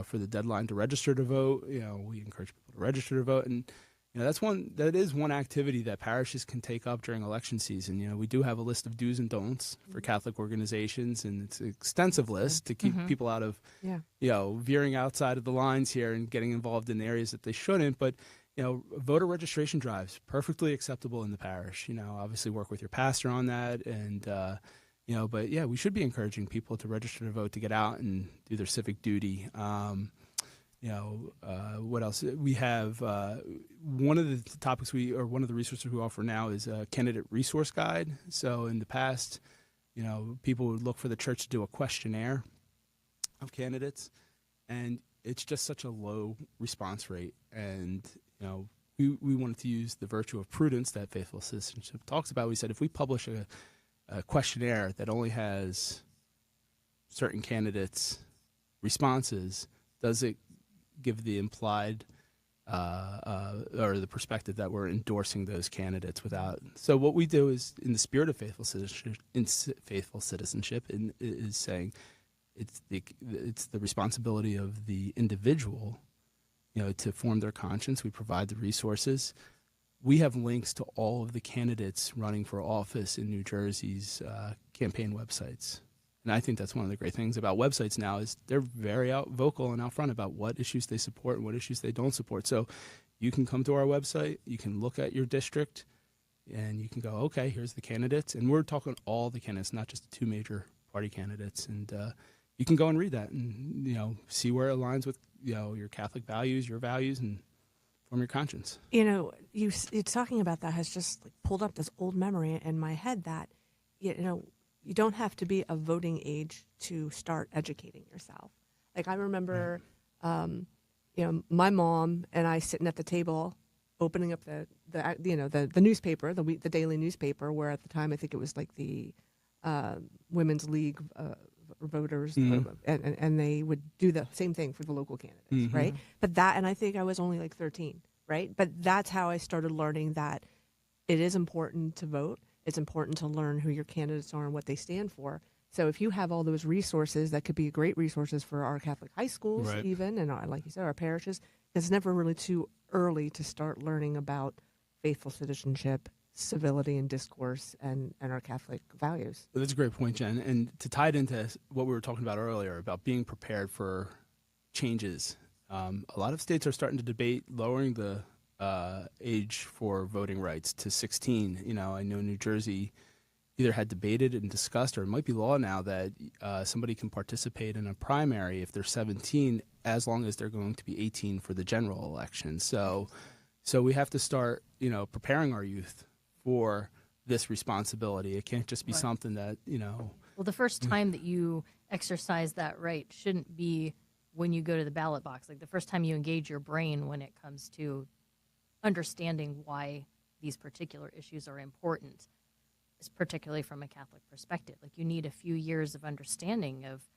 for the deadline to register to vote. We encourage people to register to vote, and that is one activity that parishes can take up during election season. We do have a list of do's and don'ts for Catholic organizations, and it's an extensive list to keep people out of, veering outside of the lines here and getting involved in areas that they shouldn't. But, voter registration drives, perfectly acceptable in the parish. Obviously work with your pastor on that, and but yeah, we should be encouraging people to register to vote, to get out and do their civic duty. What else? We have one of the topics one of the resources we offer now is a candidate resource guide. So in the past, people would look for the church to do a questionnaire of candidates, and it's just such a low response rate. And we wanted to use the virtue of prudence that faithful citizenship talks about. We said if we publish a questionnaire that only has certain candidates' responses, does it give the implied or the perspective that we're endorsing those candidates without? So what we do is, in the spirit of faithful citizenship, is saying it's the responsibility of the individual, to form their conscience. We provide the resources. We have links to all of the candidates running for office in New Jersey's campaign websites. And I think that's one of the great things about websites now is they're very vocal and out front about what issues they support and what issues they don't support. So you can come to our website, you can look at your district, and you can go, okay, here's the candidates. And we're talking all the candidates, not just the two major party candidates. And you can go and read that and, see where it aligns with, your Catholic values, your values, and form your conscience. You talking about that has just pulled up this old memory in my head that, you don't have to be a voting age to start educating yourself. Like I remember, my mom and I sitting at the table, opening up the newspaper, the daily newspaper, where at the time I think it was like the Women's League voters, and they would do the same thing for the local candidates, right? But and I think I was only like 13, right? But that's how I started learning that it is important to vote. It's important to learn who your candidates are and what they stand for. So if you have all those resources, that could be great resources for our Catholic high schools, even, and like you said, our parishes. It's never really too early to start learning about faithful citizenship, civility and discourse, and our Catholic values. Well, that's a great point, Jen. And to tie it into what we were talking about earlier about being prepared for changes, a lot of states are starting to debate lowering the age for voting rights to 16. I know New Jersey either had debated and discussed, or it might be law now that somebody can participate in a primary if they're 17, as long as they're going to be 18 for the general election. So we have to start, preparing our youth for this responsibility. It can't just be Right. something that, Well, the first time that you exercise that right shouldn't be when you go to the ballot box. Like the first time you engage your brain when it comes to understanding why these particular issues are important, is particularly from a Catholic perspective. Like you need a few years of understanding of,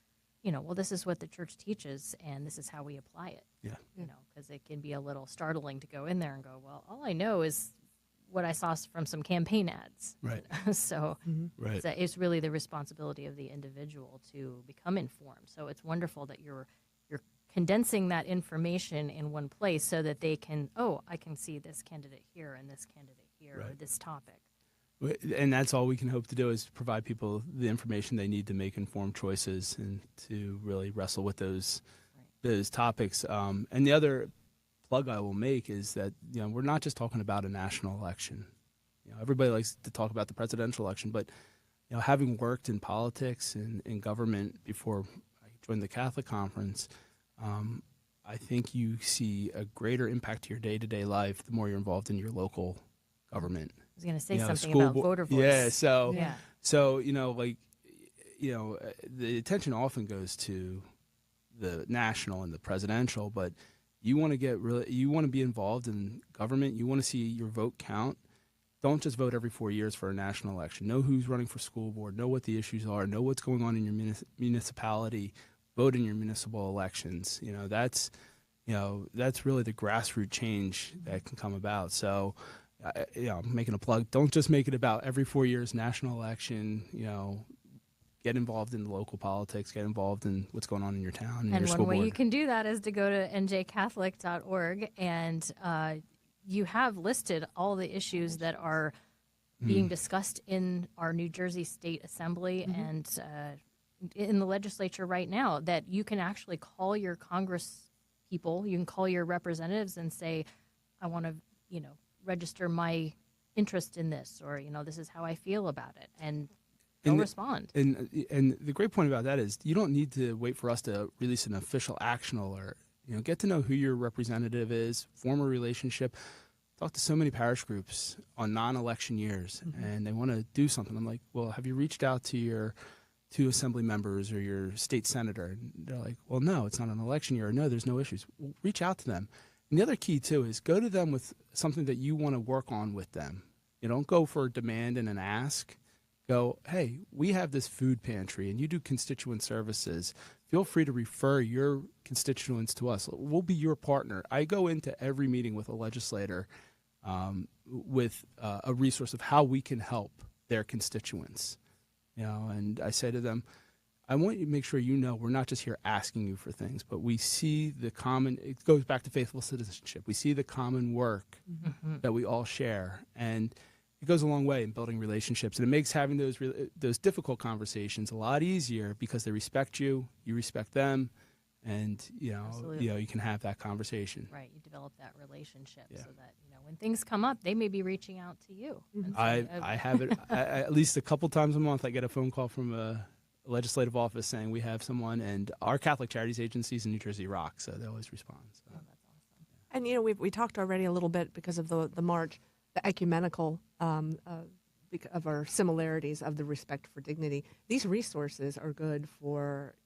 well, this is what the church teaches and this is how we apply it. Yeah. Because it can be a little startling to go in there and go, well, all I know is what I saw from some campaign ads. Right. So Right. it's really the responsibility of the individual to become informed. So it's wonderful that you're condensing that information in one place so that they can, I can see this candidate here and this candidate here, or Right. this topic. And that's all we can hope to do is provide people the information they need to make informed choices and to really wrestle with those topics. And the other plug I will make is that we're not just talking about a national election. Everybody likes to talk about the presidential election, but having worked in politics and in government before I joined the Catholic Conference, I think you see a greater impact to your day-to-day life the more you're involved in your local government. I was going to say something school about bo- voter voice. Yeah, so Yeah. so the attention often goes to the national and the presidential, but you want to be involved in government. You want to see your vote count. Don't just vote every 4 years for a national election. Know who's running for school board. Know what the issues are. Know what's going on in your municipality. Vote in your municipal elections. That's really the grassroots change that can come about. So, I'm making a plug. Don't just make it about every 4 years national election. Get involved in the local politics. Get involved in what's going on in your town and your And school one way board. you can do that is to go to njcatholic.org, and you have listed all the issues that are being discussed in our New Jersey State Assembly and in the legislature right now, that you can actually call your Congress people, you can call your representatives and say, I want to, register my interest in this, or, this is how I feel about it. And they'll respond. And the great point about that is you don't need to wait for us to release an official action alert. Get to know who your representative is, form a relationship. Talk to so many parish groups on non-election years, and they want to do something. I'm like, well, have you reached out to your two assembly members or your state senator? And they're like, well, no, it's not an election year. No, there's no issues. Well, reach out to them. And the other key, too, is go to them with something that you want to work on with them. You don't go for a demand and an ask. Go, hey, we have this food pantry, and you do constituent services. Feel free to refer your constituents to us. We'll be your partner. I go into every meeting with a legislator with a resource of how we can help their constituents. And I say to them, I want you to make sure we're not just here asking you for things, but we see the common, it goes back to faithful citizenship. We see the common work that we all share. And it goes a long way in building relationships. And it makes having those difficult conversations a lot easier because they respect you, you respect them, and you can have that conversation. Right, you develop that relationship so that when things come up, they may be reaching out to you. And I have it at least a couple times a month. I get a phone call from a legislative office saying we have someone, and our Catholic Charities agencies in New Jersey rock, so they always respond. So. Oh, that's awesome. And we talked already a little bit because of the march, the ecumenical of our similarities of the respect for dignity. These resources are good for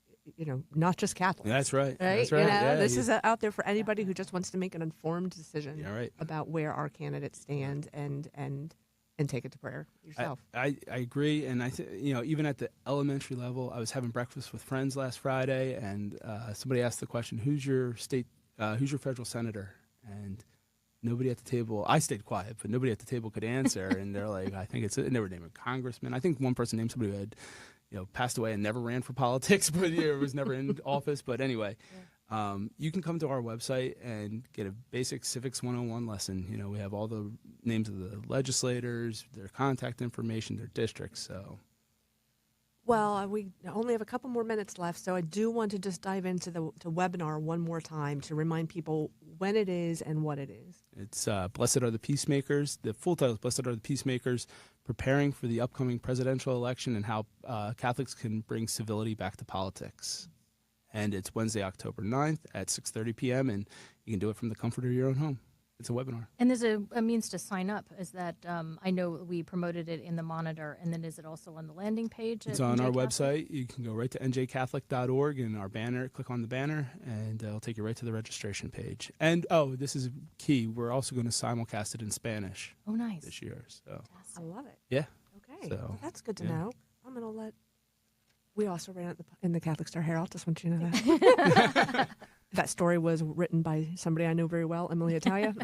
not just Catholics. That's right. Right? That's right. Yeah, this is out there for anybody who just wants to make an informed decision right. about where our candidates stand and take it to prayer yourself. I agree, and even at the elementary level, I was having breakfast with friends last Friday, and somebody asked the question, "Who's your federal senator?" And nobody at the table. I stayed quiet, but nobody at the table could answer, and they're like, "I think and they were naming congressman." I think one person named somebody who had passed away and never ran for politics, but was never in office. But anyway. You can come to our website and get a basic Civics 101 lesson. We have all the names of the legislators, their contact information, their districts. So, well, we only have a couple more minutes left, so I do want to just dive into the webinar one more time to remind people when it is and what it is. It's Blessed Are the Peacemakers. The full title is Blessed Are the Peacemakers, Preparing for the Upcoming Presidential Election and How Catholics Can Bring Civility Back to Politics. And it's Wednesday, October 9th at 6:30 p.m., and you can do it from the comfort of your own home. It's a webinar. And there's a means to sign up. Is that I know we promoted it in the Monitor, and then is it also on the landing page? It's at on NJ our Catholic? website. You can go right to njcatholic.org and our banner, click on the banner, and it'll take you right to the registration page. And, this is key. We're also going to simulcast it in Spanish Oh, nice. this year. So, I love it. yeah. Okay, So, well, that's good to yeah. know. I'm going to let. We also ran it in the Catholic Star Herald. Just want you to know that. That story was written by somebody I know very well, EmmaLee Italia.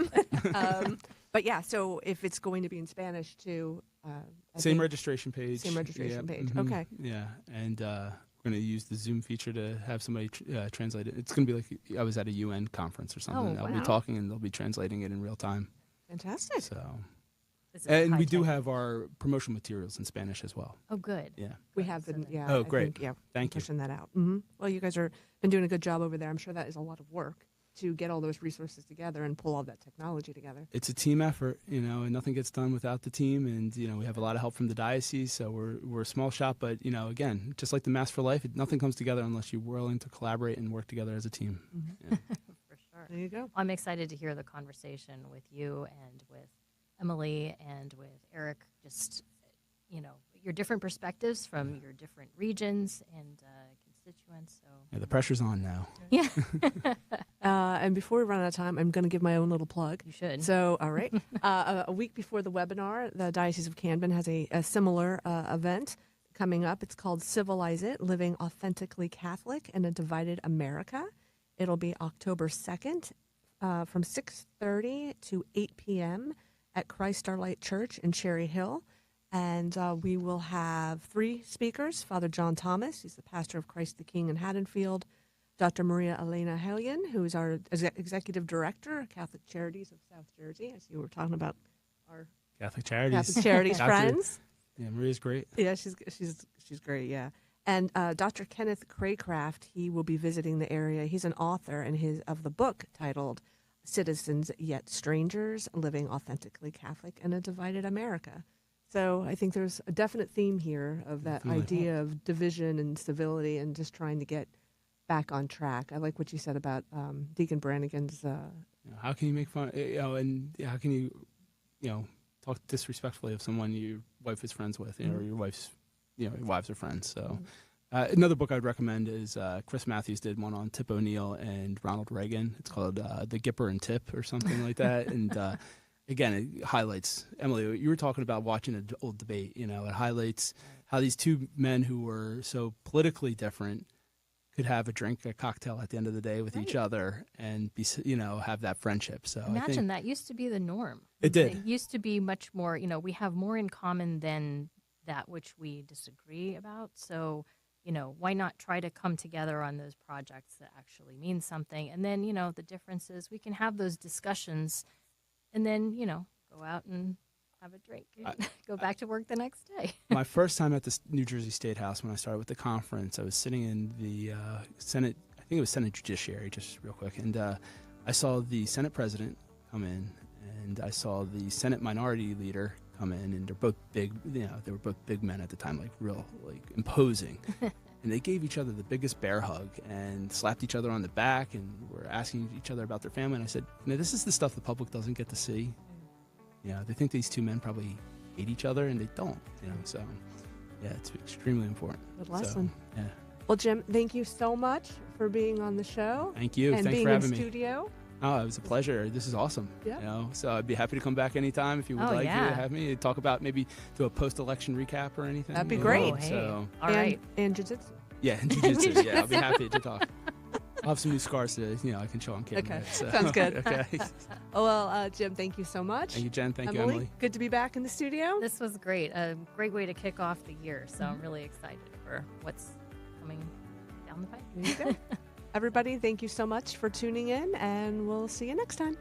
But yeah, so if it's going to be in Spanish too, I Same think- registration page. Same registration page. mhm, Okay. Yeah, and we're going to use the Zoom feature to have somebody translate it. It's going to be like I was at a UN conference or something. Oh, I'll wow. be talking, and they'll be translating it in real time. Fantastic. So, This is and we do high-tech. have our promotional materials in Spanish as well. Oh, good. Yeah. We have been, So yeah. Oh, I great. think, yeah, Thank you. pushing that out. Well, you guys are been doing a good job over there. I'm sure that is a lot of work to get all those resources together and pull all that technology together. It's a team effort, and nothing gets done without the team. And we have a lot of help from the diocese, so we're a small shop. But again, just like the Mass for Life, nothing comes together unless you're willing to collaborate and work together as a team. Yeah. For sure. There you go. I'm excited to hear the conversation with you and with EmmaLee and with Eric. Just, your different perspectives from your different regions and constituents. So Yeah, the pressure's on now. yeah, And before we run out of time, I'm going to give my own little plug. you should. So, all right. A week before the webinar, the Diocese of Camden has a similar event coming up. It's called Civilize It, Living Authentically Catholic in a Divided America. It'll be October 2nd from 6:30 to 8 p.m. at Christ Starlight Church in Cherry Hill. And we will have 3 speakers. Father John Thomas, he's the pastor of Christ the King in Haddonfield. Dr. Maria Elena Hellion, who is our executive director of Catholic Charities of South Jersey. I see we were talking about our Catholic Charities. Catholic Charities Dr. friends. Yeah, Maria's great. Yeah, she's great. Yeah, and Dr. Kenneth Craycraft, he will be visiting the area. He's an author of the book titled "Citizens Yet Strangers: Living Authentically Catholic in a Divided America." So I think there's a definite theme here of that Definitely. idea of division and civility and just trying to get back on track. I like what you said about Deacon Brannigan's. How can you make fun? And how can you, talk disrespectfully of someone your wife is friends with, or your wife's, your wives are friends. So, another book I'd recommend is Chris Matthews did one on Tip O'Neill and Ronald Reagan. It's called The Gipper and Tip or something like that. And again, it highlights, EmmaLee, you were talking about watching an old debate. It highlights how these two men who were so politically different could have a cocktail at the end of the day with each other and be, have that friendship. So I Imagine think that used to be the norm. It did. It used to be much more, we have more in common than that which we disagree about. So, why not try to come together on those projects that actually mean something? And then, the difference is we can have those discussions and then, go out and have a drink and go back to work the next day. My first time at the New Jersey State House when I started with the conference, I was sitting in the Senate, I think it was Senate Judiciary, just real quick, and I saw the Senate President come in, and I saw the Senate Minority Leader come in, and they're both big, they were both big men at the time, imposing. And they gave each other the biggest bear hug and slapped each other on the back and were asking each other about their family. And I said, this is the stuff the public doesn't get to see. They think these two men probably hate each other, and they don't. So yeah, it's extremely important. Good lesson. So, yeah. Well, Jim, thank you so much for being on the show. Thank you. And Thanks being for in having me. studio. Oh, it was a pleasure. This is awesome. Yeah. So I'd be happy to come back anytime if you would Oh, like yeah. to have me talk about maybe do a post-election recap or anything. That'd be great. Oh, hey. So All right. And jiu-jitsu. yeah, and jiu-jitsu. Yeah, I'll be happy to talk. I'll have some new scars to I can show on camera. Okay. So, Sounds good. Okay. Oh, well, Jim, thank you so much. Thank you, Jen. Thank you, EmmaLee, EmmaLee. good to be back in the studio. This was great. A great way to kick off the year. So I'm really excited for what's coming down the pipe. There you go. Everybody, thank you so much for tuning in, and we'll see you next time.